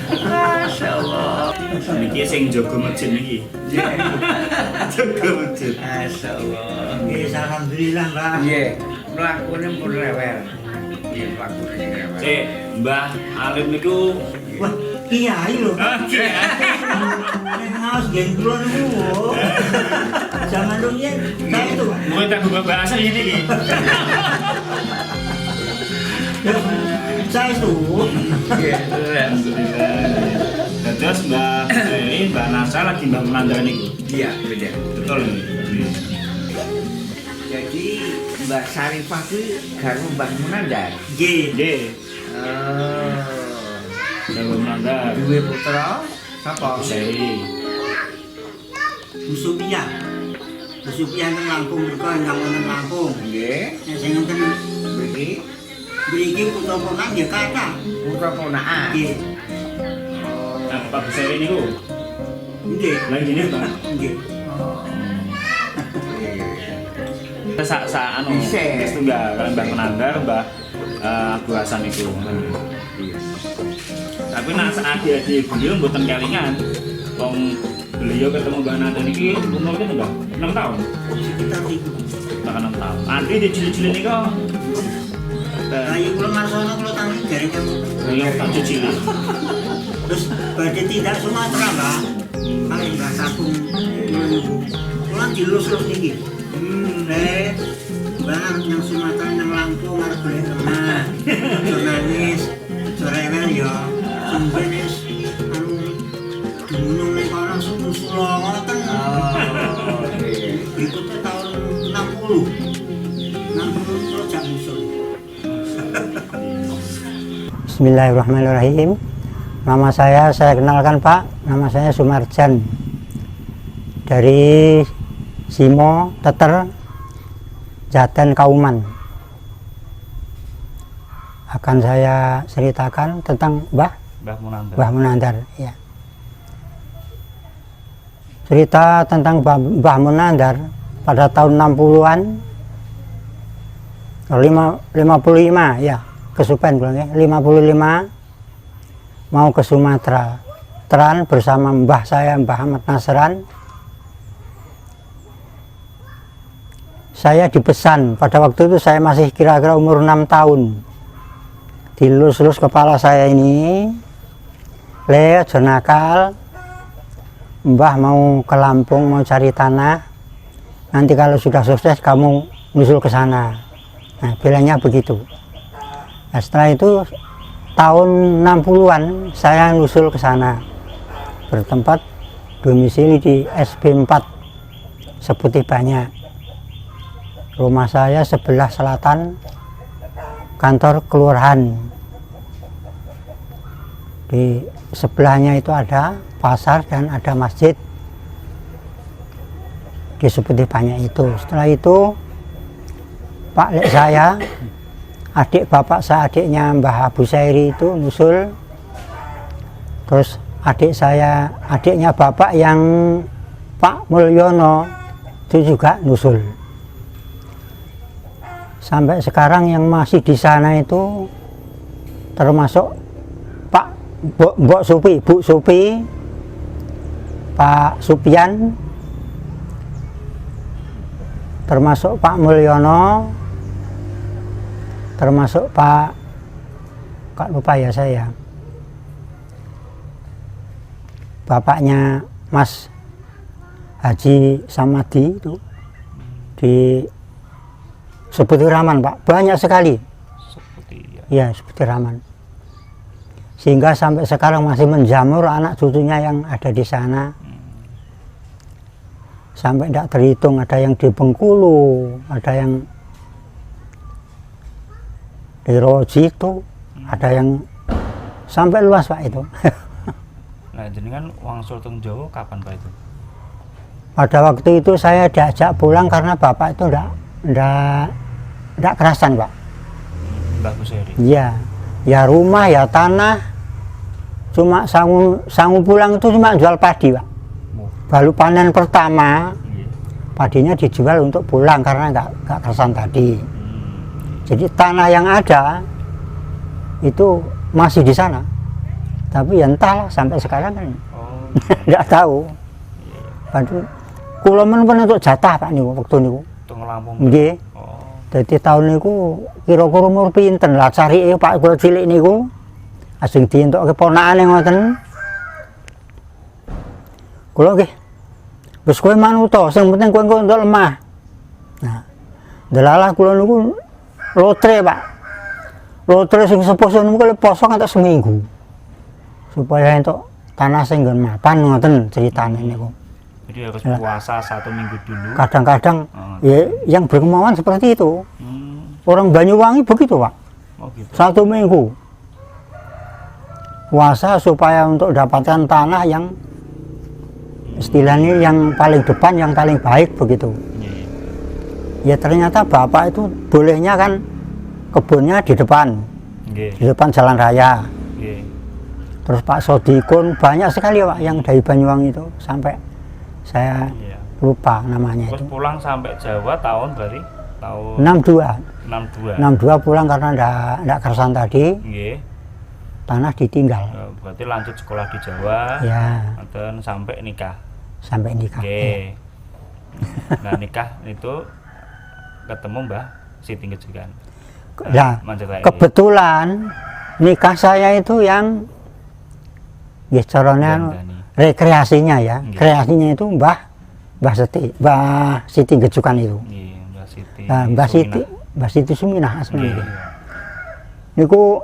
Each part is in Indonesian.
Masya Allah. Niki sing jaga masjid niki. Jaga masjid. Masya Allah. Yes, alhamdulillah, Mbak. Iya, melakukannya pun rewel. Iya, melakukannya rewel. Mbah Alim niku Wah, kiai lho. Nek ngaos gendron niku. Zaman dulu ya, saya itu. mulai tak gubah bahasa ini iki. Saya itu. Iya, Dan terus Mbak ini Mbak Nasa lagi Mbak Menanda niku. iya, benar. Betul ini. Jadi Mbak Sarifah itu karo Mbak Munandar. Nggih. Nggih, Mbak Menanda. Duwe putra sapa? Seri. Musupia. Musupia nang Lampung mereka yang nang Lampung. Nggih. Nek sing enten Mriki mriki putra ponak ya kata. putra ponakan. Nggih. Nah, Pak Seri niku Nggih. lagi ini Pak. Nggih. Anu Bisa. tunggal kan Mbak Menanda Mbak Abu Hasan itu. Iya. Tapi nak adik-adik beliau mboten kelingan. Wong beliau ketemu Mbak Nanda niki umurnya Mbak 6 tahun. Sekitar itu. Bahkan 6 tahun. Andi di cilik-cilik nika Ayo kula masono kula tangi jaringnya. beliau tak cilik. Terus badhe tidak Sumatera, Mbak. Kali Mbak Sakung. Kula dilus-lus niki. Mbak yang Sumatera yang Lampung arep golek teman. Nangis, rewel ya. Sampeyan wis anu gunung ning kono sulo ngoten. Berikutnya tahun 60. 60 kula jak musul. Bismillahirrahmanirrahim. Nama saya kenalkan Pak, nama saya Sumarjan dari Simo, Teter, Jaten, Kauman. Akan saya ceritakan tentang Mbah Munanda. Mbah Munandar. Ya. Cerita tentang Mbah Munandar pada tahun 60-an, 55 ya, kesupen pulang ya, 55 mau ke Sumatera Teran bersama mbah saya, Mbah Ahmad Nasran. Saya dipesan, pada waktu itu saya masih kira-kira umur 6 tahun. Dilus-lus kepala saya ini, le aja nakal, mbah mau ke Lampung, mau cari tanah, nanti kalau sudah sukses kamu nyusul ke sana. Nah, bilangnya begitu. Nah, setelah itu tahun 60-an saya nyusul ke sana, bertempat domisili di SB 4 Seputih Banyak. Rumah saya sebelah selatan kantor kelurahan. Di sebelahnya itu ada pasar dan ada masjid di Seputih Banyak itu. Setelah itu Pak Lek saya, adik bapak saya, adiknya Mbah Abu Sairi itu nusul. Terus adik saya, adiknya bapak yang Pak Mulyono itu juga nusul. Sampai sekarang yang masih di sana itu termasuk Pak Mbok Supi, Bu Supi, Pak Supian, termasuk Pak Mulyono, termasuk Pak, kok lupa ya saya, bapaknya Mas Haji Samadi itu di Seputih Rahman, Pak, banyak sekali. Ya, Seputih Rahman. Sehingga sampai sekarang masih menjamur anak cucunya yang ada di sana. Sampai tidak terhitung, ada yang di Bengkulu, ada yang di Roji itu, ada yang sampai luas Pak itu. Nah, jadi kan uang Sultan Jawa kapan Pak itu? Pada waktu itu saya diajak pulang karena bapak itu enggak kerasan Pak. Mbah Buseri. Iya, ya rumah ya tanah, cuma sangu pulang itu cuma jual padi Pak. Baru panen pertama, padinya dijual untuk pulang karena enggak kerasan tadi. Jadi tanah yang ada itu masih di sana. Tapi ya entahlah sampai sekarang kan Oh. nggak tahu. Padahal kula men untuk jatah Pak niku waktu niku. Teng Lampung. Nggih. Oh. Dadi tahun niku kira-kira umur pinten lah carike Pak kula cilik niku. Asing dientukke ponakane ngoten. Kula nggih. Wis kowe manut to, sing penting kowe engko entuk lemah. Nah, delalah kula niku lotre, Pak. Lotre sing seposo niku poso ngantos seminggu. Supaya entuk tanah sing nggon mapan ngoten ceritane niku. Jadi harus puasa 1 minggu dulu. Kadang-kadang ya yang berkemauan seperti itu. Orang Banyuwangi begitu, Pak. Oh gitu. 1 minggu puasa supaya untuk dapatkan tanah yang istilahnya yang paling depan, yang paling baik begitu. Ya ternyata bapak itu bolehnya kan kebunnya di depan, di depan jalan raya. Terus Pak Sodikun banyak sekali Pak yang dari Banyuwangi itu sampai saya lupa namanya. Terus itu. pulang sampai Jawa tahun berarti tahun 62. 62 pulang karena ndak kersan tadi. Tanah ditinggal. Berarti lanjut sekolah di Jawa. Ya. Dan sampai nikah. Sampai nikah. Ya. Nah nikah itu ketemu Mbah Siti Gejukan. Nah, kebetulan nikah saya itu yang ya caranya rekreasinya ya. Kreasinya itu Mbah Siti Gejukan itu. Mbah Siti. Nah, Mbah Siti Suminah asmane. Niku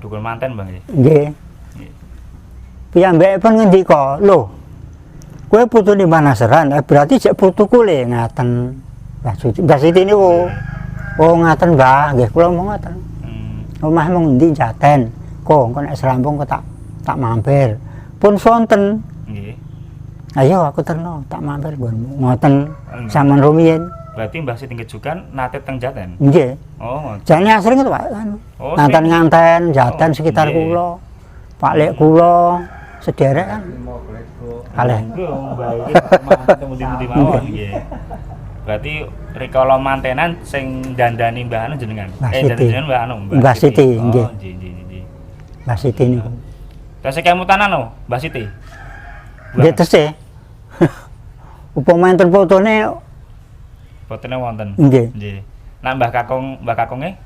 dukun manten Bang nggih. Nggih. Piyambakipun ngendika, "Lho, kowe putune Manaseran, berarti jek putuku le ngaten." Mbah Siti niku. Oh ngaten, Mbah, nggih kula mau ngaten. Omah mung ndi Jaten. Kok engko nek serampung kok tak mampir. Pun sonten. Nggih. Ayo aku terno tak mampir nggonmu. Ngoten sampean rumiyin. Berarti Mbah Siti Gejukan nate teng Jaten. Nggih. Oh. Jane asring itu Pak. Oh, nganten Jaten sekitar kula. Pak Lek kula sederek kan. Kalih. Berarti rikala mantenan sing dandani Mbah Anu jenengan. Jenengan Mbah Anu. Mbah Siti, nggih. Oh, nggih. Mbah Siti niku. Tesih kemutan anu, Mbah Siti. Nggih tesih. Upama enten fotone fotone wonten. Nggih. Nah Mbah Kakonge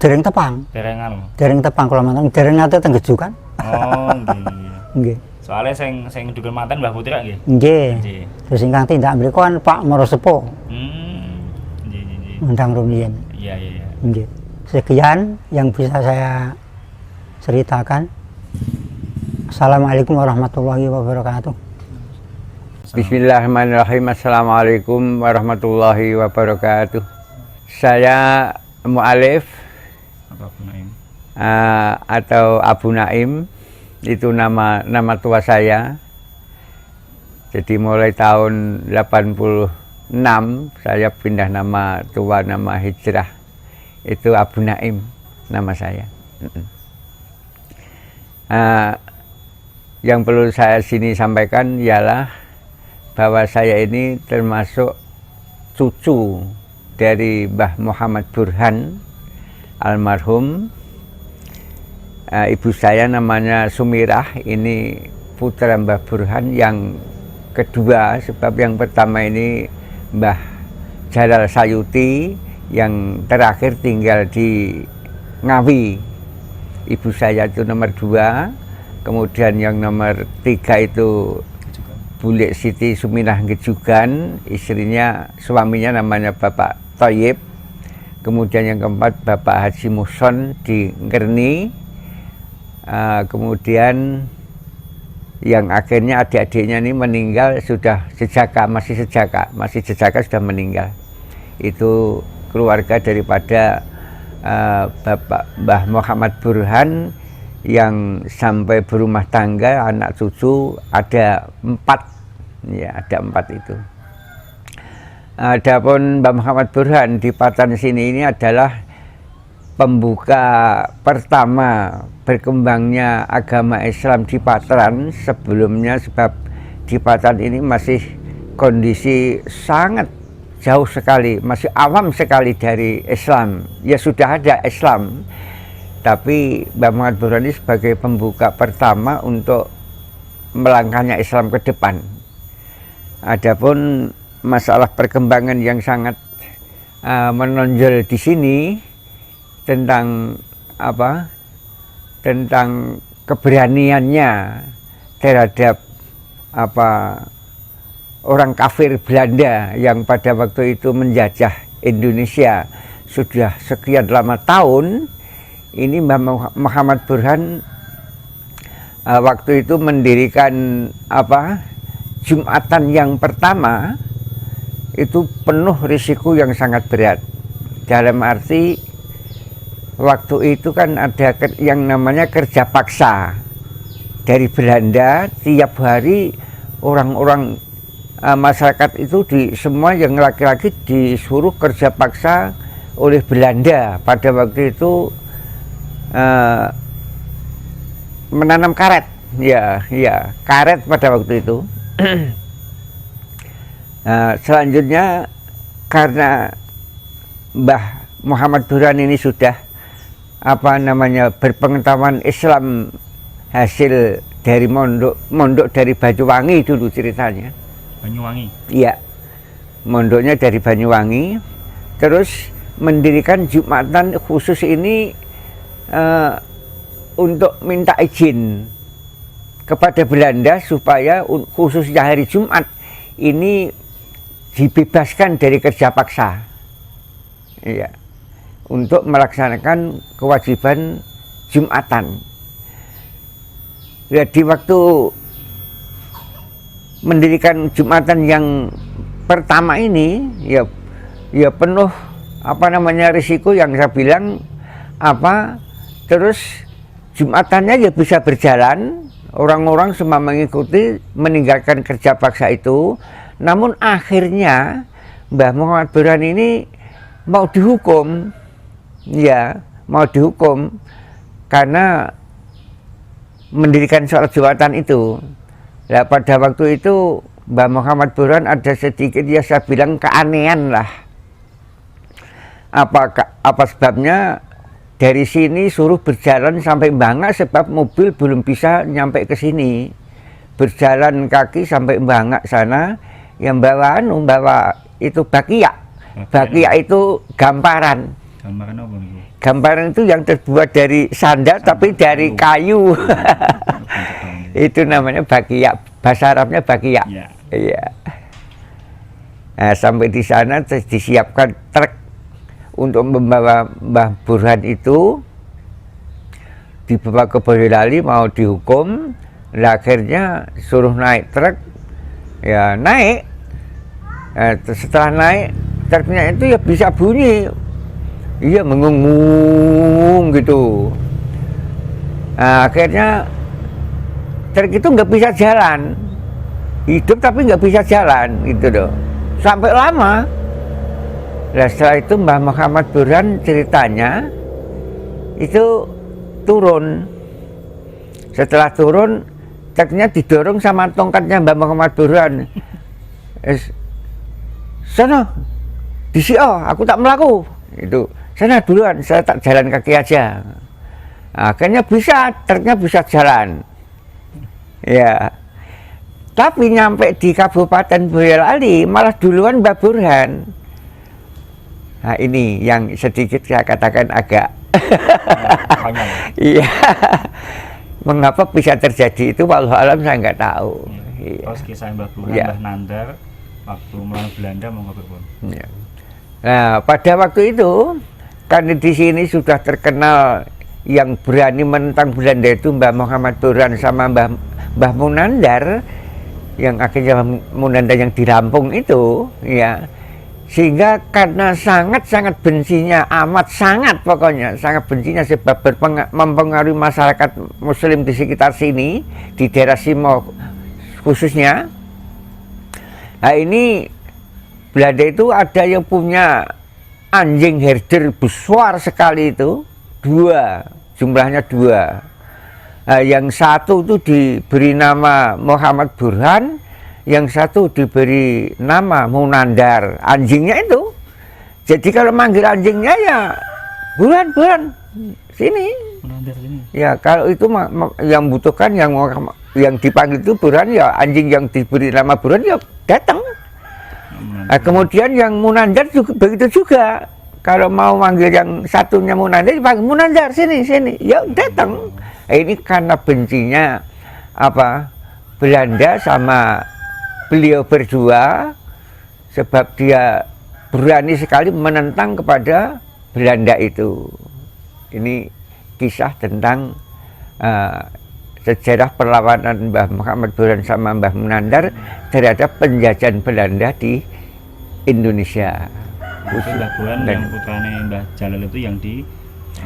dereng tepang. Dereng anu. Dereng tepang kula manten, dereng nate teng Gejukan. Oh, nggih. Nggih. Soalnya sing dukun manten Mbah Putri nggih. Nggih. Terus ingkang tindak mriku kan Pak Morosepo. Nggih. Undang rumiyin. Iya. Nggih. Sekian yang bisa saya ceritakan. Assalamualaikum warahmatullahi wabarakatuh. Bismillahirrahmanirrahim. Assalamualaikum warahmatullahi wabarakatuh. Saya Mu'alif atau Abu Naim, itu nama tua saya. Jadi mulai tahun 86 saya pindah nama tua, nama hijrah. Itu Abu Naim nama saya. Yang perlu saya sini sampaikan ialah bahwa saya ini termasuk cucu dari Mbah Muhammad Burhan almarhum. Ibu saya namanya Sumirah, ini putra Mbah Burhan yang kedua, sebab yang pertama ini Mbah Jalal Sayuti, yang terakhir tinggal di Ngawi. Ibu saya itu nomor 2. Kemudian yang nomor 3 itu Bulik Siti Suminah Gejukan, istrinya, suaminya namanya Bapak Toyib. Kemudian yang keempat Bapak Haji Muson di Ngerni. Kemudian yang akhirnya adik-adiknya ini meninggal sudah masih sejaka sudah meninggal. Itu keluarga daripada Bapak Mbah Muhammad Burhan yang sampai berumah tangga, anak cucu ada 4, ya ada 4 itu. Adapun Mbah Muhammad Burhan di Patan sini ini adalah pembuka pertama berkembangnya agama Islam di Patan. Sebelumnya sebab di Patan ini masih kondisi sangat jauh sekali, masih awam sekali dari Islam. Ya sudah ada Islam, Tapi Mbah Muhammad Burhan ini sebagai pembuka pertama untuk melangkahnya Islam ke depan. Adapun masalah perkembangan yang sangat menonjol di sini tentang apa? Tentang keberaniannya terhadap apa orang kafir Belanda yang pada waktu itu menjajah Indonesia sudah sekian lama tahun. Ini Mbah Muhammad Burhan waktu itu mendirikan apa Jumatan yang pertama itu penuh risiko yang sangat berat. Dalam arti waktu itu kan ada yang namanya kerja paksa dari Belanda. Tiap hari orang-orang masyarakat itu semua yang laki-laki disuruh kerja paksa oleh Belanda pada waktu itu menanam karet, ya karet pada waktu itu. Selanjutnya karena Mbah Muhammad Burhan ini sudah apa namanya berpengetahuan Islam hasil dari mondok dari Banyuwangi dulu ceritanya. Banyuwangi. Iya, mondoknya dari Banyuwangi, terus mendirikan Jumatan khusus ini untuk minta izin kepada Belanda supaya khususnya hari Jumat ini dibebaskan dari kerja paksa, iya, untuk melaksanakan kewajiban Jumatan. Jadi waktu mendirikan Jumatan yang pertama ini ya penuh apa namanya risiko yang saya bilang apa. Terus Jumatannya ya bisa berjalan, orang-orang semua mengikuti, meninggalkan kerja paksa itu. Namun akhirnya Mbah Muhammad Burhan ini mau dihukum, ya mau dihukum karena mendirikan sholat Jumatan itu. Nah, pada waktu itu Mbah Muhammad Burhan ada sedikit ya saya bilang keanehan lah. Apa sebabnya? Dari sini suruh berjalan sampai Bangak sebab mobil belum bisa nyampe ke sini. Berjalan kaki sampai Bangak sana, yang bawa itu bakiak. Bakiak itu gamparan. Gamparan apa nih? Gamparan itu yang terbuat dari sandal tapi dari kayu. Itu namanya bakiak. Bahasa Arabnya bakiak. Iya. Nah, sampai di sana terus disiapkan truk untuk membawa Mbah Burhan itu, dibawa ke Boyolali mau dihukum. Nah, akhirnya suruh naik truk, ya naik. Setelah naik truknya itu ya bisa bunyi, iya mengungung gitu. Nah, akhirnya truk itu nggak bisa jalan, hidup tapi nggak bisa jalan gitu loh, sampai lama. Nah, setelah itu Mbah Muhammad Burhan ceritanya itu turun. Setelah turun, truknya didorong sama tongkatnya Mbah Muhammad Burhan. Sana, disio, aku tak melaku. Itu, sana duluan, saya tak jalan kaki aja. Nah, akhirnya bisa, truknya bisa jalan. Ya, tapi nyampe di Kabupaten Boyolali malah duluan Mbah Burhan. Nah, ini yang sedikit saya katakan agak iya. Mengapa bisa terjadi itu walau alam saya nggak tahu. Iya. Terus kisah Mbah Burhan, Mbah Nandar waktu melawan Belanda mau ngapa? Iya. Nah, pada waktu itu kan di sini sudah terkenal yang berani menentang Belanda itu Mbah Muhammad Burhan sama Mbah Munandar, yang akhirnya Munandar yang di Lampung itu, ya. Sehingga karena sangat-sangat bencinya, amat sangat pokoknya, sangat bencinya sebab mempengaruhi masyarakat muslim di sekitar sini, di daerah Simo khususnya. Nah, ini Belanda itu ada yang punya anjing herder besar sekali itu, jumlahnya dua. Nah, yang satu itu diberi nama Muhammad Burhan, yang satu diberi nama Munandar, anjingnya itu. Jadi kalau manggil anjingnya ya Burhan, sini. Munandar sini. Ya kalau itu yang butuhkan yang dipanggil itu Burhan, ya anjing yang diberi nama Burhan ya datang. Nah, kemudian yang Munandar juga begitu juga. Kalau mau manggil yang satunya Munandar, dipanggil Munandar sini, ya datang. Ini karena bencinya apa Belanda sama beliau berdua, sebab dia berani sekali menentang kepada Belanda itu. Ini kisah tentang sejarah perlawanan Mbah Muhammad Burhan sama Mbah Munandar terhadap penjajahan Belanda di Indonesia. Itu Mbah Burhan yang putrane Mbah Jalal itu yang di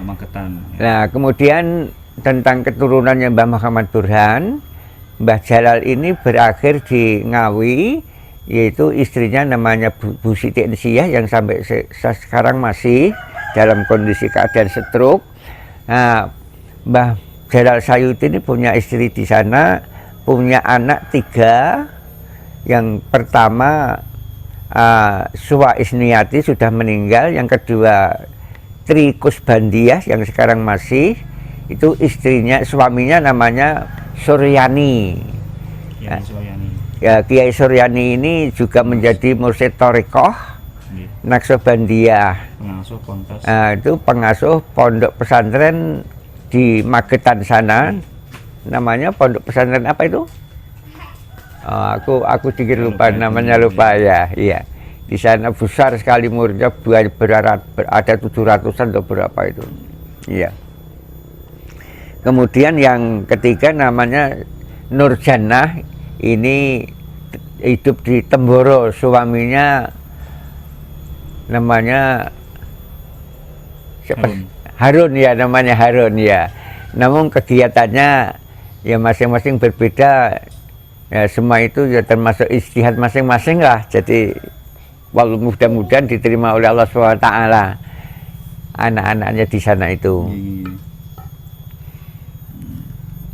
Magetan. Nah, kemudian tentang keturunannya Mbah Muhammad Burhan, Mbah Jalal ini berakhir di Ngawi, yaitu istrinya namanya Bu Siti Ensiah yang sampai sekarang masih dalam kondisi keadaan stroke. Nah, Mbah Jalal Sayuti ini punya istri di sana, punya anak 3. Yang pertama Suwa Isniati sudah meninggal, yang kedua Tri Kusbandiah yang sekarang masih, itu istrinya, suaminya namanya Suryani. Kiai Suryani. Ya, Kiai Suryani ini juga menjadi mursyid Thariqah Naqsabandiyah. Pengasuh ponpes. Itu pengasuh pondok pesantren di Magetan sana. Namanya pondok pesantren apa itu? Aku dikit lupa namanya, lupa ya. Iya. Di sana besar sekali muridnya, ada 700-an atau berapa itu. Iya. Kemudian yang ketiga namanya Nurjannah, ini hidup di Temboro, suaminya namanya siapa? Harun ya, namanya Harun ya. Namun kegiatannya ya masing-masing berbeda. Ya, semua itu ya termasuk ijtihad masing-masing lah. Jadi walau mudah-mudahan diterima oleh Allah SWT anak-anaknya di sana itu.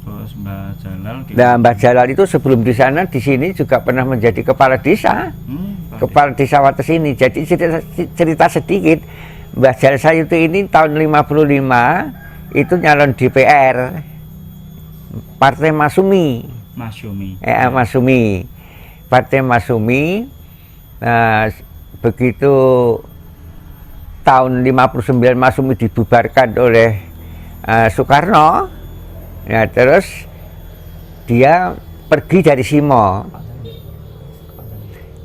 Terus Mbah Jalal. Nah, Mbah Jalal itu sebelum di sana, di sini juga pernah menjadi kepala desa. Kepala desa Wates ini. Jadi cerita sedikit, Mbah Jalal Sayuti ini tahun 55 itu nyalon DPR Partai Masyumi. Masyumi. Partai Masyumi. Nah, begitu tahun 59 Masyumi dibubarkan oleh Soekarno, ya terus dia pergi dari Simo.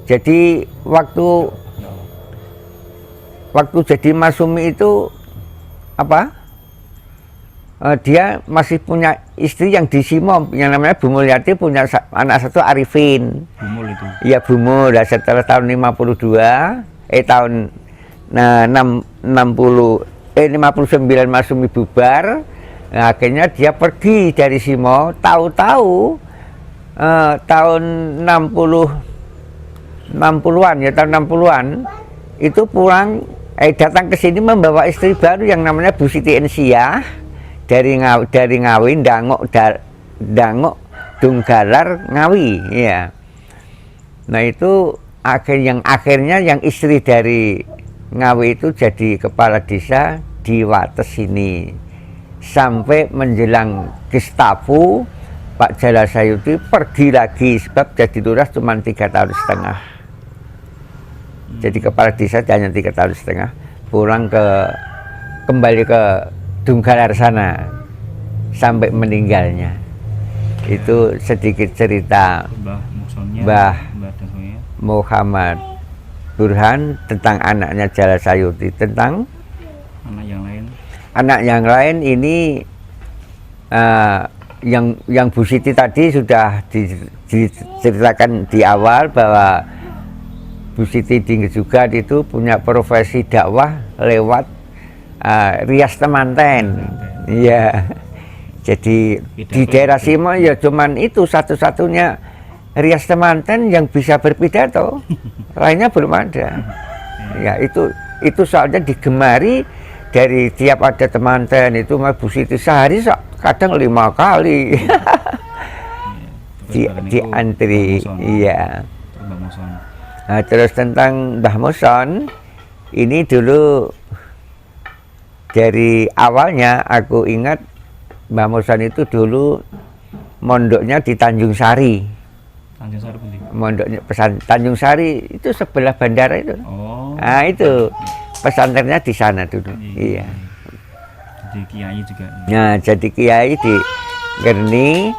Jadi waktu jadi Masyumi itu apa? Dia masih punya istri yang di Simo, yang namanya Bu Mulyati, punya anak satu Arifin. Bumul itu. Iya, Bumul. Nah, setelah tahun 59 Masyumi bubar. Nah, akhirnya dia pergi dari Simo. Tahu-tahu tahun 60-an ya, tahun 60-an itu pulang, datang ke sini membawa istri baru yang namanya Bu Siti Ensiah. Dari Ngawi, Dangok Dunggalar Ngawi, ya. Nah itu akhirnya yang istri dari Ngawi itu jadi kepala desa di Wates ini. Sampai menjelang Gestapo, Pak Jalal Sayuti pergi lagi, sebab jadi lurah cuma 3,5 tahun. Jadi kepala desa hanya 3,5 tahun, kembali ke Dunggalar sana sampai meninggalnya. Itu sedikit cerita Mbah Muhammad Burhan tentang anaknya Jalal Sayuti. Tentang anak yang lain ini yang Bu Siti tadi sudah diceritakan di awal, bahwa Bu Siti juga itu punya profesi dakwah lewat rias temanten. Iya. Jadi di daerah Simo ya cuman itu satu-satunya rias temanten yang bisa berpidato. Lainnya belum ada. Ya, itu soalnya digemari dari tiap ada temanten itu Bu Siti sehari kadang 5 kali. di antri. Iya. Nah, terus tentang Mbah Muson, ini dulu dari awalnya aku ingat Mbah Musan itu dulu mondoknya di Tanjung Sari. Tanjung Sari pundi? Mondoknya Tanjung Sari itu sebelah bandara itu. Oh. Nah itu pesantrennya di sana dulu. Iya. Jadi kiai juga. Nah jadi kiai di Ngerni,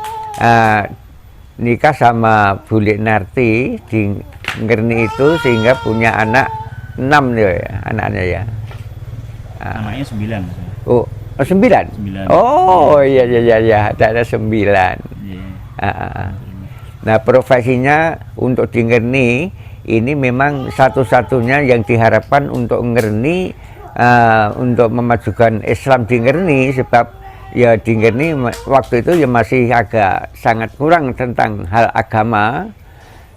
nikah sama Bulik Narti di Ngerni itu sehingga punya anak 6 ya anaknya ya. Anaknya 9. Oh 9? 9. Oh iya ada 9. Iya. Nah profesinya untuk di Ngerni ini memang satu-satunya yang diharapkan untuk Ngerni, untuk memajukan Islam di Ngerni, sebab ya di Ngerni waktu itu ya masih agak sangat kurang tentang hal agama.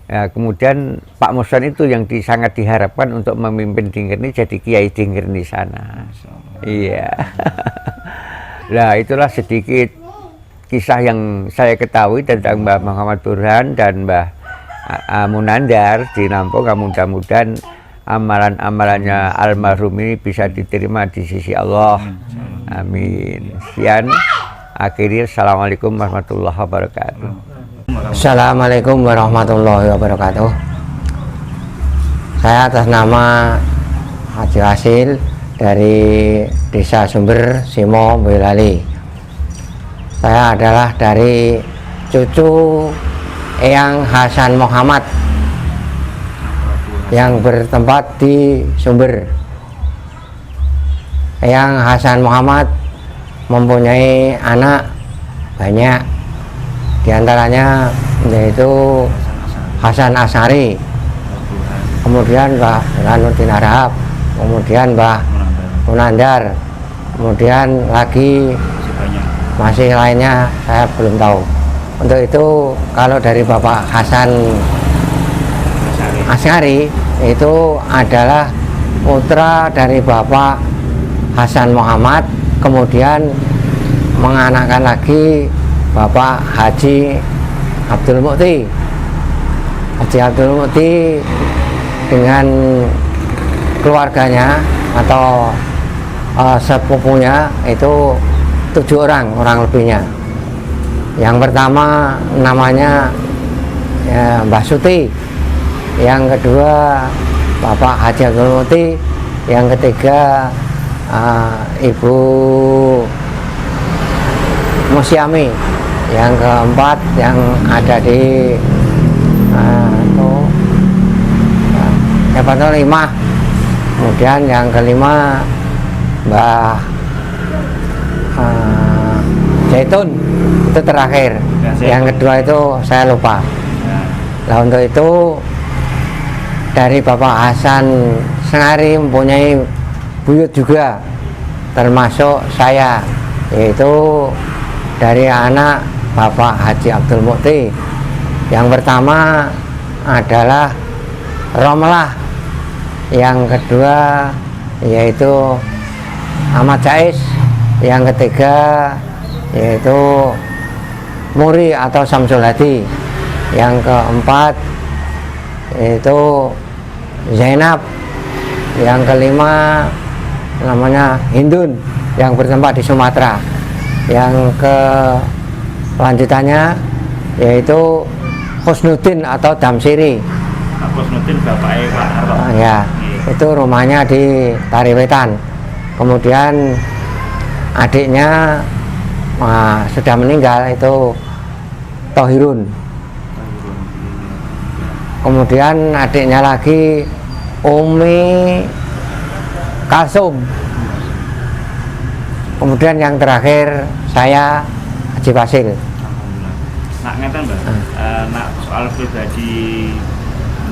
Ya, kemudian Pak Musan itu yang sangat diharapkan untuk memimpin di Ngerni, jadi kiai di Ngerni sana. Iya. Nah itulah sedikit kisah yang saya ketahui tentang Mbah Muhammad Burhan dan Mbah Munandar di Lampung. Mudah-mudahan amalan-amalannya almarhum ini bisa diterima di sisi Allah. Amin. Sekian, akhirnya assalamualaikum warahmatullahi wabarakatuh. Assalamualaikum warahmatullahi wabarakatuh. Saya atas nama Haji Hasil dari Desa Sumber, Simo, Boyolali. Saya adalah dari cucu Eyang Hasan Muhammad yang bertempat di Sumber. Eyang Hasan Muhammad mempunyai anak banyak, diantaranya yaitu Hasan Asari, kemudian Mbah Lanuddin Arab, kemudian Mbah Munandar, kemudian lagi masih lainnya saya belum tahu. Untuk itu kalau dari Bapak Hasan Asari itu adalah putra dari Bapak Hasan Muhammad, kemudian menganakkan lagi Bapak Haji Abdul Mukti. Haji Abdul Mukti dengan keluarganya atau sepupunya itu 7 orang lebihnya. Yang pertama namanya ya, Mbah Suti, yang kedua Bapak Haji Abdul Mukti, yang ketiga Ibu Musyami, yang keempat yang ada di Limah, kemudian yang kelima Mbah Zaitun, itu terakhir. Yang kedua itu saya lupa. Nah untuk itu dari Bapak Hasan Sengari mempunyai buyut juga, termasuk saya, yaitu dari anak Bapak Haji Abdul Mukti. Yang pertama adalah Romlah, yang kedua yaitu Ahmad Jais, yang ketiga yaitu Muri atau Samsul Hadi, yang keempat yaitu Zainab, yang kelima namanya Hindun yang bertempat di Sumatera, yang kelanjutannya yaitu Husnuddin atau Damsiri. Husnuddin bapaknya Pak Harto. Ya, itu rumahnya di Tariwetan. Kemudian adiknya sudah meninggal, itu Tohirun. Kemudian adiknya lagi Umi Kalsum. Kemudian yang terakhir saya Haji Fasil. Nak ngeten Mbak, nak soal pribadi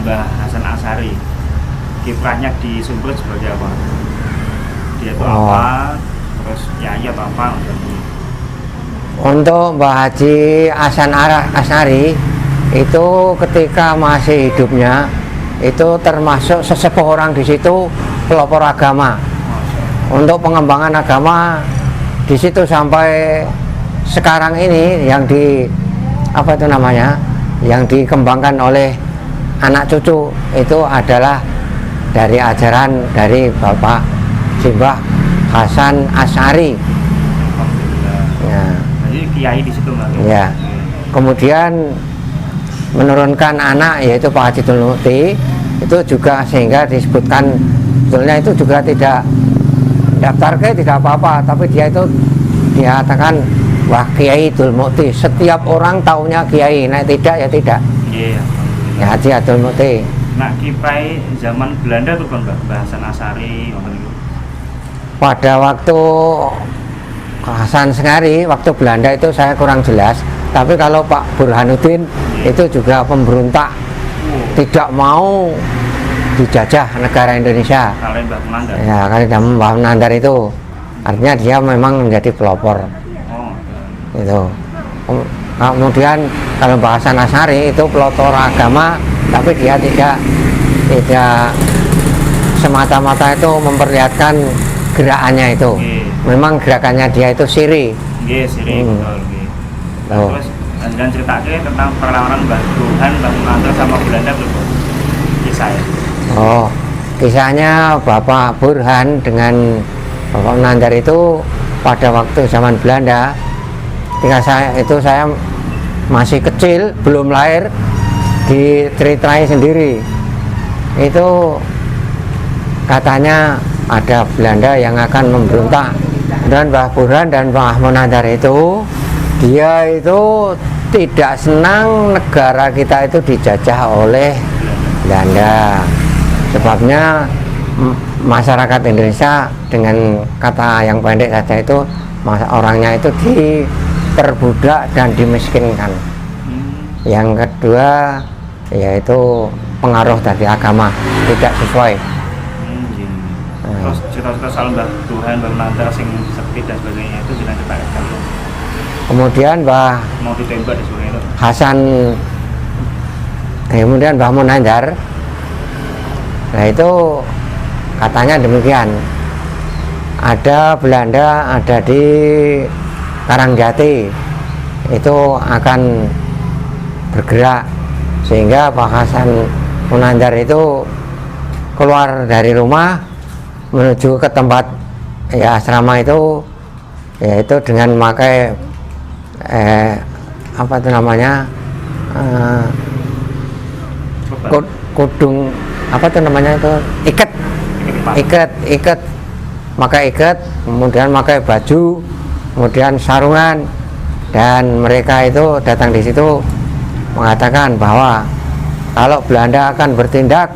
Mbah Hasan Asari, kiprahnya di Sumber sebagai apa? Dia itu apa? Terus nyai atau apa? Untuk Mbah Haji Hasan Asari itu ketika masih hidupnya itu termasuk sesepuh orang di situ, pelopor agama. Untuk pengembangan agama di situ sampai sekarang ini yang yang dikembangkan oleh anak cucu itu adalah dari ajaran dari Bapak Simbah Hasan Asy'ari. Alhamdulillah. Ya. Jadi kiai di situ Mbak. Ya. Kemudian menurunkan anak yaitu Pak Haji Abdul Mukti, itu juga sehingga disebutkan sebetulnya itu juga tidak daftar ke tidak apa-apa, tapi dia itu dikatakan wah Kiai Abdul Mukti, setiap orang taunya Kiai, nah tidak ya tidak. Iya. Ya Haji Abdul Mukti. Nah, kipai zaman Belanda tuh kan Mbak, Hasan Asy'ari ngoten niku. Pada waktu Hasan Asy'ari, waktu Belanda itu saya kurang jelas. Tapi kalau Pak Burhanuddin itu juga pemberontak, tidak mau dijajah negara Indonesia. Kalian Mbak Munandar. Ya, kali Mbah Munandar itu artinya dia memang menjadi pelopor Oh. itu. Kemudian kalau Mbah Hasan Asy'ari itu pelopor agama, tapi dia tidak semata-mata itu memperlihatkan gerakannya itu. Memang gerakannya dia itu siri. Nggih, siri betul nggih. Oh. Terus jangan ceritake tentang perlawanan Mbah Burhan, Mbah Munandar sama Belanda dulu. Kisah ya. Oh, kisahnya Bapak Burhan dengan Bapak Munandar itu pada waktu zaman Belanda, ketika saya masih kecil, belum lahir, diceritain sendiri. Itu katanya ada Belanda yang akan memberontak, dan Mbah Burhan dan Mbah Munandar itu dia itu tidak senang negara kita itu dijajah oleh Belanda. Sebabnya masyarakat Indonesia dengan kata yang pendek saja itu orangnya itu diperbudak dan dimiskinkan. Yang kedua yaitu pengaruh dari agama tidak sesuai. Terus cerita-cerita soal Mbah Burhan, Mbah Munandar sing sepi dan sebagainya itu jangan ceritakan. Kemudian Mbah Mau ditembak dan sebagainya itu. Hasan, kemudian Mbah Munandar, nah itu katanya demikian, ada Belanda ada di Karangjati itu akan bergerak, sehingga Pak Hasan Munandar itu keluar dari rumah menuju ke tempat ya asrama itu, yaitu dengan memakai apa itu namanya kudung, apa itu namanya itu ikat, pakai ikat, kemudian pakai baju, kemudian sarungan, dan mereka itu datang di situ mengatakan bahwa kalau Belanda akan bertindak,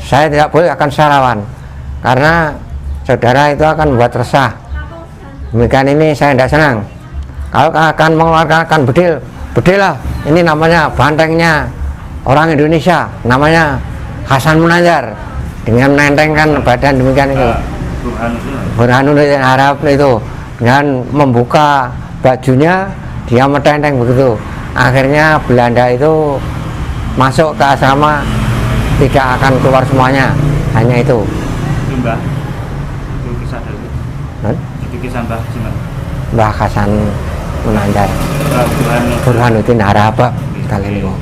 saya tidak boleh akan sarawan karena saudara itu akan membuat resah. Demikian ini saya tidak senang. Kalau akan mengeluarkan bedil lah. Ini namanya bantengnya orang Indonesia, namanya Hasan Munandar, dengan menentengkan badan demikian itu. Burhanuddin Arab itu dengan membuka bajunya, dia metenteng begitu. Akhirnya Belanda itu masuk ke asrama, tidak akan keluar semuanya, hanya itu. Itu Mbah, itu kisah dari itu kisah Mbah Hasan Munandar, Burhanuddin Arab kalian itu.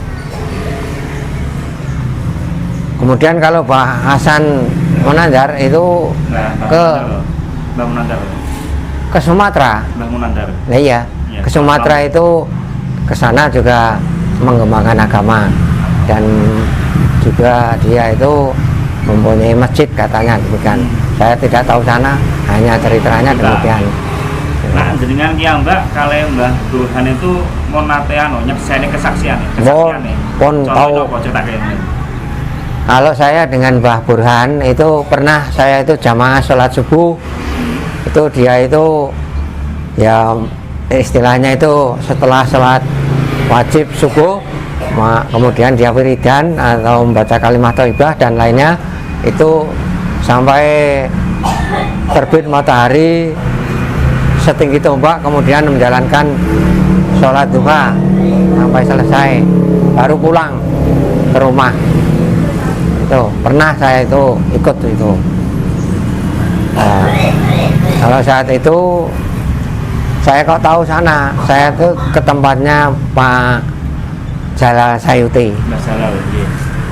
Kemudian kalau Mbah Hasan Munandar itu ke Sumatera. Mbah Munandar. Nah iya, ke Sumatera itu ke sana juga mengembangkan agama, dan juga dia itu mempunyai masjid katanya demikian. Saya tidak tahu sana, hanya ceritanya demikian. Nah, jenengan ki Mbak, kalau Mbah Burhan itu mon nateano nyekseni kesaksian. Pun tahu. Kalau saya dengan Mbah Burhan itu pernah saya itu jamaah sholat subuh, itu dia itu ya istilahnya itu setelah sholat wajib subuh, kemudian dia wiridan atau membaca kalimat thayyibah dan lainnya itu sampai terbit matahari setinggi tombak, kemudian menjalankan sholat duha sampai selesai, baru pulang ke rumah. Itu pernah saya itu ikut itu. Nah, kalau saat itu saya kok tahu sana, saya tuh ke tempatnya Pak Jalal Sayuti.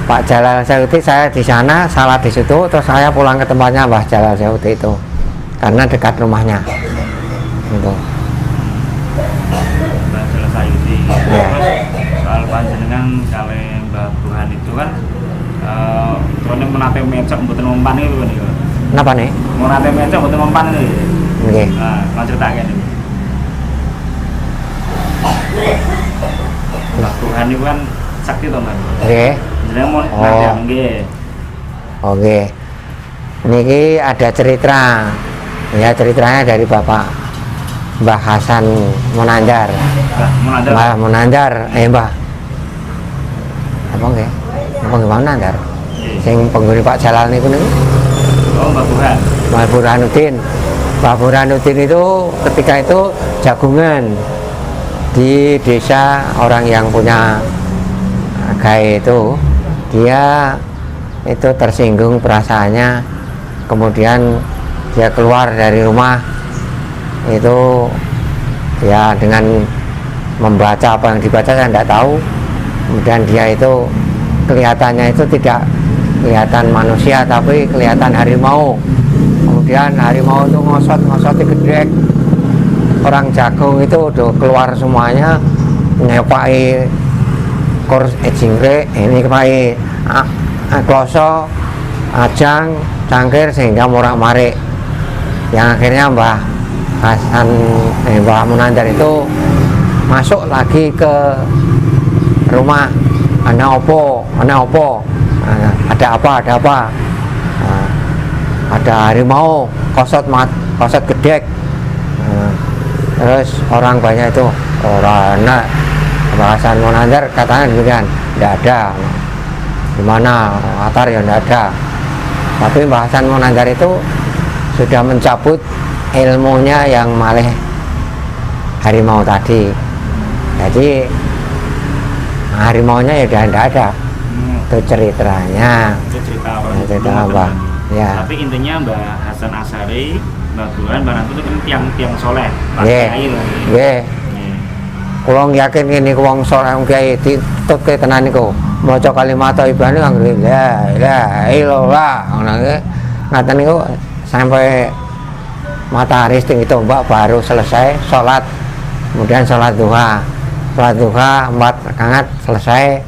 Pak Jalal Sayuti, saya di sana salat di situ, terus saya pulang ke tempatnya Mbah Jalal Sayuti itu. karena dekat rumahnya. Gitu. Mbah selesai itu. Ya. Terus soal panjenengan kali Mbah Burhan itu kan turunnya menate mecok mboten mempan itu kan ya. Kenapa nih? Menate mecok mboten mempan itu. Oke. Nah, mau ceritakan ini. Mbah Burhan itu kan sakti to, Mas. Oke. Jenenge mon Oh. nate nggih. Oke. Niki ada cerita. Ya, ceritanya dari Bapak Mbah Hasan Monandar. Mbah Monandar. Mbah Monandar, Mbah. Apa nggih? Apa nggih Monandar? Nggih. Sing penghuni Pak Jalal niku niku. Oh, Mbah Burhan. Mbah Burhanuddin. Mbah Burhanuddin itu ketika itu jagungan di desa orang yang punya gawe itu, dia itu tersinggung perasaannya, kemudian dia keluar dari rumah itu ya dengan membaca apa yang dibaca saya tidak tahu, kemudian dia itu kelihatannya itu tidak kelihatan manusia tapi kelihatan harimau, kemudian harimau itu ngosot gedek, orang jagung itu udah keluar semuanya, ngepai kurs jingkrik, ini kepai kloso, ajang, cangkir sehingga morak-marik, yang akhirnya Mbah Hasan Mbah Monandar itu masuk lagi ke rumah. Ana opo, ada apa, ada harimau kosot gedek. Terus orang banyak itu orang Mbah Hasan Monandar katanya demikian, tidak ada. Gimana Atar ya tidak ada. Tapi Mbah Hasan Monandar itu sudah mencabut ilmunya yang malih harimau tadi. Jadi harimaunya ya udah tidak ada. Itu ceritanya. Itu cerita apa? Cerita apa? Ya. Tapi intinya Mbah Hasan Asy'ari, Mbah Burhan, Mbah Nantu itu kan tiang soleh. Nggih. Nggih. Kula yakin ini wong saleh wong kiai ditutke tenan niku. Maca kalimat thayyibah niku anggere la ilaha illallah ngono nggih. Ngaten niku sampai matahari setinggi tombak baru selesai sholat, kemudian sholat duha 4 rakaat selesai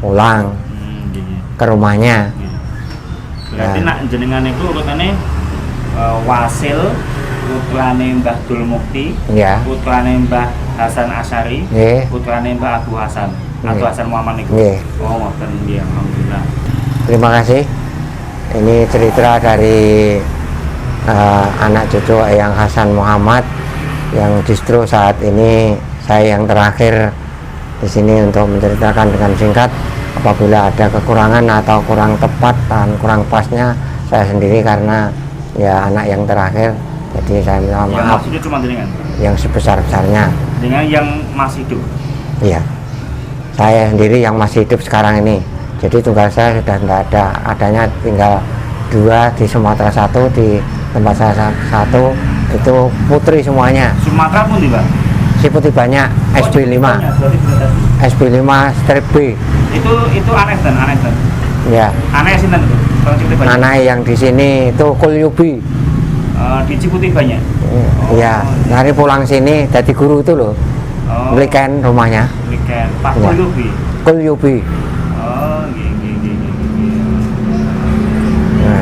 pulang ke rumahnya. Berarti nak jenengan itu urutannya Wasil, putrane Mbah Dul Mukti, Ya. putrane Mbah Hasan Asy'ari, Nggih. putrane Mbah Abu Hasan, Abu Nggih. Hasan Muhammad itu. Nggih. Oh, ngoten nggih, alhamdulillah. Terima kasih. Ini cerita dari anak cucu Eyang Hasan Muhammad yang justru saat ini saya yang terakhir di sini untuk menceritakan dengan singkat. Apabila ada kekurangan atau kurang tepat dan kurang pasnya, saya sendiri karena ya anak yang terakhir, jadi saya minta Yang maaf maksudnya cuma jenengan, yang sebesar-besarnya. dengan yang masih hidup. Iya, saya sendiri yang masih hidup sekarang ini. Jadi tugas saya sudah tidak ada, adanya tinggal 2 di Sumatera, 1 di tempat saya 1 itu putri semuanya. Sumatera pun tiba. Si putih banyak, SB5, SB5 strip B. Itu aneh dan Ya, aneh sih itu. Kalau Ciputi banyak. anak yang di sini itu Kulyubi. Di Ciputi banyak. Ya, dari pulang sini jadi guru itu loh. Oh, Weekend rumahnya. weekend. Pak Ya. Kulyubi. Kulyubi. Oh, gini. Nah,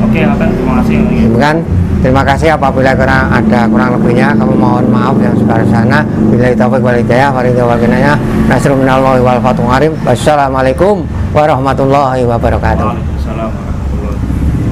Oke, akan terima kasih. demikian. Terima kasih apabila ada kurang lebihnya kami mohon maaf yang sebelah sana. Billahi taufiq wal hidayah, waridha wal kinayah. Nasrul minallahi wal fathul qarib. Wassalamualaikum warahmatullahi wabarakatuh.